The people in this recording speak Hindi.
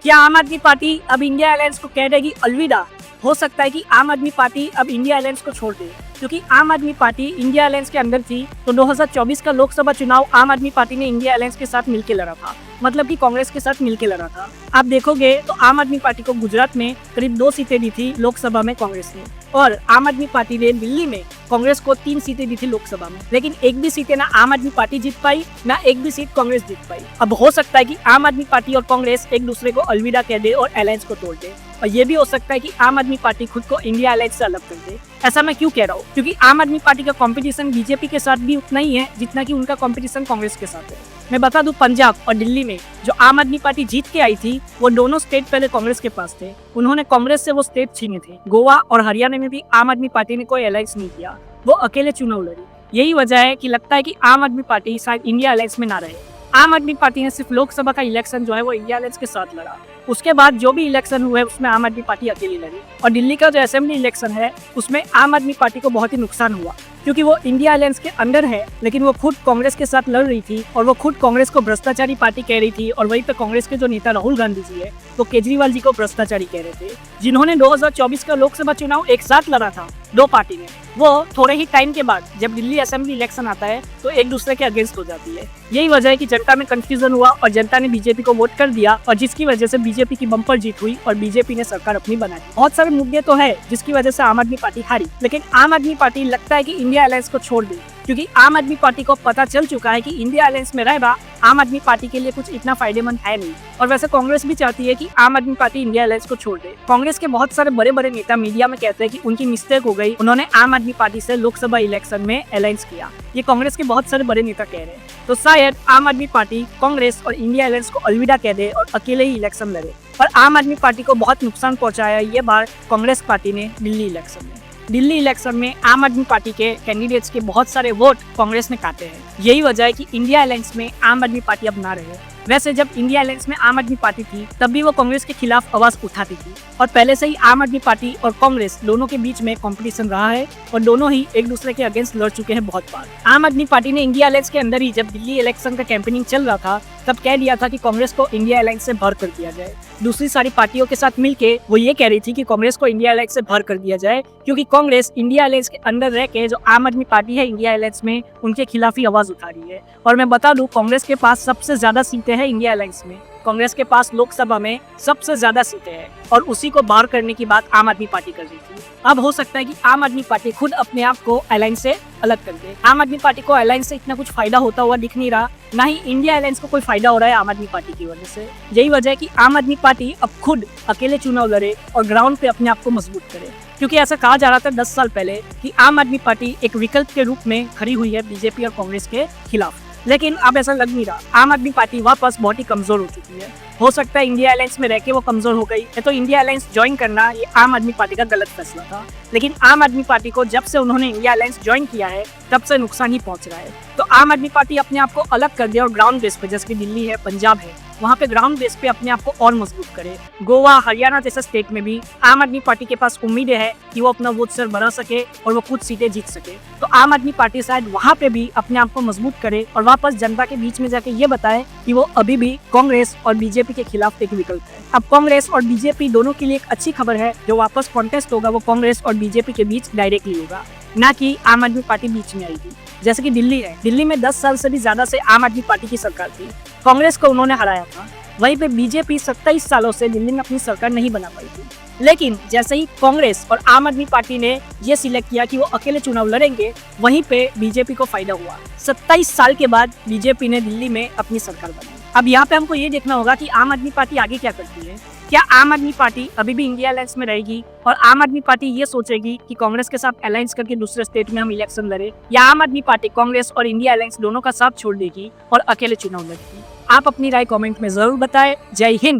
क्या आम आदमी पार्टी अब इंडिया अलायंस को कह देगी अलविदा? हो सकता है कि आम आदमी पार्टी अब इंडिया अलायंस को छोड़ दे, क्योंकि आम आदमी पार्टी इंडिया अलायंस के अंदर थी। तो 2024 का लोकसभा चुनाव आम आदमी पार्टी ने इंडिया अलायंस के साथ मिलकर लड़ा था, मतलब कि कांग्रेस के साथ मिलकर लड़ा था। आप देखोगे तो आम आदमी पार्टी को गुजरात में करीब 2 सीटें दी थी लोकसभा में कांग्रेस ने, और आम आदमी पार्टी ने दिल्ली में कांग्रेस को 3 सीटें दी थी लोकसभा में, लेकिन एक भी सीटें ना आम आदमी पार्टी जीत पाई, ना एक भी सीट कांग्रेस जीत पाई। अब हो सकता है कि आम आदमी पार्टी और कांग्रेस एक दूसरे को अलविदा कह दे और अलायंस को तोड़ दे, और ये भी हो सकता है कि आम आदमी पार्टी खुद को इंडिया अलायंस से अलग कर दे। ऐसा मैं क्यों कह रहा हूँ? क्योंकि आम आदमी पार्टी का कंपटीशन बीजेपी के साथ भी उतना ही है जितना कि उनका कंपटीशन कांग्रेस के साथ है। मैं बता दूं, पंजाब और दिल्ली में जो आम आदमी पार्टी जीत के आई थी, वो दोनों स्टेट पहले कांग्रेस के पास थे। उन्होंने कांग्रेस से वो स्टेट छीने थे। गोवा और हरियाणा में भी आम आदमी पार्टी ने कोई अलायंस नहीं किया, वो अकेले चुनाव लड़ी। यही वजह है कि लगता है कि आम आदमी पार्टी शायद इंडिया अलायंस में ना रहे। आम आदमी पार्टी ने सिर्फ लोकसभा का इलेक्शन जो है वो इंडिया अलायंस के साथ लड़ा। उसके बाद जो भी इलेक्शन हुए उसमें आम आदमी पार्टी अकेली लड़ी, और दिल्ली का जो असेंबली इलेक्शन है उसमें आम आदमी पार्टी को बहुत ही नुकसान हुआ, क्योंकि वो इंडिया अलायंस के अंदर है, लेकिन वो खुद कांग्रेस के साथ लड़ रही थी, और वो खुद कांग्रेस को भ्रष्टाचारी पार्टी कह रही थी। और वहीं पे कांग्रेस के जो नेता राहुल गांधी जी है, वो केजरीवाल जी को भ्रष्टाचारी कह रहे थे, जिन्होंने 2024 का लोकसभा चुनाव एक साथ लड़ा था दो पार्टी ने। वो थोड़े ही टाइम के बाद जब दिल्ली असेंबली इलेक्शन आता है तो एक दूसरे के अगेंस्ट हो जाती है। यही वजह है कि जनता में कंफ्यूजन हुआ और जनता ने बीजेपी को वोट कर दिया, और जिसकी वजह से बीजेपी की बम्पर जीत हुई और बीजेपी ने सरकार अपनी बनाई। बहुत सारे मुद्दे तो है जिसकी वजह से आम आदमी पार्टी हारी, लेकिन आम आदमी पार्टी लगता है कि इंडिया अलायंस को छोड़ दे, क्योंकि आम आदमी पार्टी को पता चल चुका है कि इंडिया अलायंस में रहना आम आदमी पार्टी के लिए कुछ इतना फायदेमंद है नहीं। और वैसे कांग्रेस भी चाहती है कि आम आदमी पार्टी इंडिया अलायंस को छोड़ दे। कांग्रेस के बहुत सारे बड़े बड़े नेता मीडिया में कहते हैं कि उनकी मिस्टेक हो गई, उन्होंने आम आदमी पार्टी से लोकसभा इलेक्शन में अलायंस किया। ये कांग्रेस के बहुत सारे बड़े नेता कह रहे हैं। तो शायद आम आदमी पार्टी कांग्रेस और इंडिया अलायंस को अलविदा कह दे और अकेले ही इलेक्शन लड़े। पर आम आदमी पार्टी को बहुत नुकसान पहुंचाया ये बार कांग्रेस पार्टी ने दिल्ली इलेक्शन में। दिल्ली इलेक्शन में आम आदमी पार्टी के कैंडिडेट्स के बहुत सारे वोट कांग्रेस ने काटे हैं। यही वजह है कि इंडिया अलायंस में आम आदमी पार्टी अब ना रहे। वैसे जब इंडिया अलायंस में आम आदमी पार्टी थी तब भी वो कांग्रेस के खिलाफ आवाज उठाती थी, और पहले से ही आम आदमी पार्टी और कांग्रेस दोनों के बीच में कंपटीशन रहा है, और दोनों ही एक दूसरे के अगेंस्ट लड़ चुके हैं बहुत बार। आम आदमी पार्टी ने इंडिया अलायंस के अंदर ही जब दिल्ली इलेक्शन का कैंपेनिंग चल रहा था तब कह दिया था कि कांग्रेस को इंडिया अलायंस से बाहर कर दिया जाए। दूसरी सारी पार्टियों के साथ मिलके वो ये कह रही थी कि कांग्रेस को इंडिया अलायंस से बाहर कर दिया जाए, क्योंकि कांग्रेस इंडिया अलायंस के अंदर रह के जो आम आदमी पार्टी है इंडिया अलायंस में, उनके खिलाफ ही आवाज उठा रही है। और मैं बता दूं, कांग्रेस के पास सबसे ज्यादा सीटें हैं इंडिया अलायंस में। कांग्रेस के पास लोकसभा में सबसे ज्यादा सीटें हैं, और उसी को बाहर करने की बात आम आदमी पार्टी कर रही थी। अब हो सकता है कि आम आदमी पार्टी खुद अपने आप को अलायंस से अलग कर दे। आम आदमी पार्टी को अलायंस से इतना कुछ फायदा होता हुआ दिख नहीं रहा, ना ही इंडिया अलायंस को कोई फायदा हो रहा है आम आदमी पार्टी की वजह से। यही वजह है कि आम आदमी पार्टी अब खुद अकेले चुनाव लड़े और ग्राउंड पे अपने आप को मजबूत करे, क्योंकि ऐसा कहा जा रहा था 10 साल पहले कि आम आदमी पार्टी एक विकल्प के रूप में खड़ी हुई है बीजेपी और कांग्रेस के खिलाफ, लेकिन अब ऐसा लग नहीं रहा। आम आदमी पार्टी वापस बहुत ही कमजोर हो चुकी है। हो सकता है इंडिया अलायंस में रह के वो कमजोर हो गई है, तो इंडिया अलायंस ज्वाइन करना ये आम आदमी पार्टी का गलत फैसला था। लेकिन आम आदमी पार्टी को जब से उन्होंने इंडिया अलायंस ज्वाइन किया है तब से नुकसान ही पहुंच रहा है। तो आम आदमी पार्टी अपने आप को अलग कर दे और ग्राउंड बेस पे, जैसे कि दिल्ली है, पंजाब है, वहाँ पे ग्राउंड बेस पे अपने आप को और मजबूत करे। गोवा, हरियाणा जैसे स्टेट में भी आम आदमी पार्टी के पास उम्मीदें है कि वो अपना वोट शेयर बढ़ा सके और वो खुद सीटें जीत सके। तो आम आदमी पार्टी शायद वहाँ पे भी अपने आप को मजबूत करे और वापस जनता के बीच में जाके ये बताए कि वो अभी भी कांग्रेस और बीजेपी के खिलाफ एक विकल्प है। अब कांग्रेस और बीजेपी दोनों के लिए एक अच्छी खबर है, जो वापस कॉन्टेस्ट होगा वो कांग्रेस और बीजेपी के बीच डायरेक्टली होगा, ना कि आम आदमी पार्टी बीच में आएगी। जैसे कि दिल्ली है, दिल्ली में 10 साल से भी ज्यादा से आम आदमी पार्टी की सरकार थी, कांग्रेस को उन्होंने हराया था। वहीं पे बीजेपी 27 सालों से दिल्ली में अपनी सरकार नहीं बना पाई थी, लेकिन जैसे ही कांग्रेस और आम आदमी पार्टी ने ये सिलेक्ट किया कि वो अकेले चुनाव लड़ेंगे, वहीं पे बीजेपी को फायदा हुआ। 27 साल के बाद बीजेपी ने दिल्ली में अपनी सरकार बनाई। अब यहाँ पे हमको ये देखना होगा कि आम आदमी पार्टी आगे क्या करती है। क्या आम आदमी पार्टी अभी भी इंडिया अलायंस में रहेगी और आम आदमी पार्टी ये सोचेगी कि कांग्रेस के साथ अलायंस करके दूसरे स्टेट में हम इलेक्शन लड़े, या आम आदमी पार्टी कांग्रेस और इंडिया अलायंस दोनों का साथ छोड़ देगी और अकेले चुनाव लड़ेगी? आप अपनी राय कमेंट में जरूर बताएं। जय हिंद।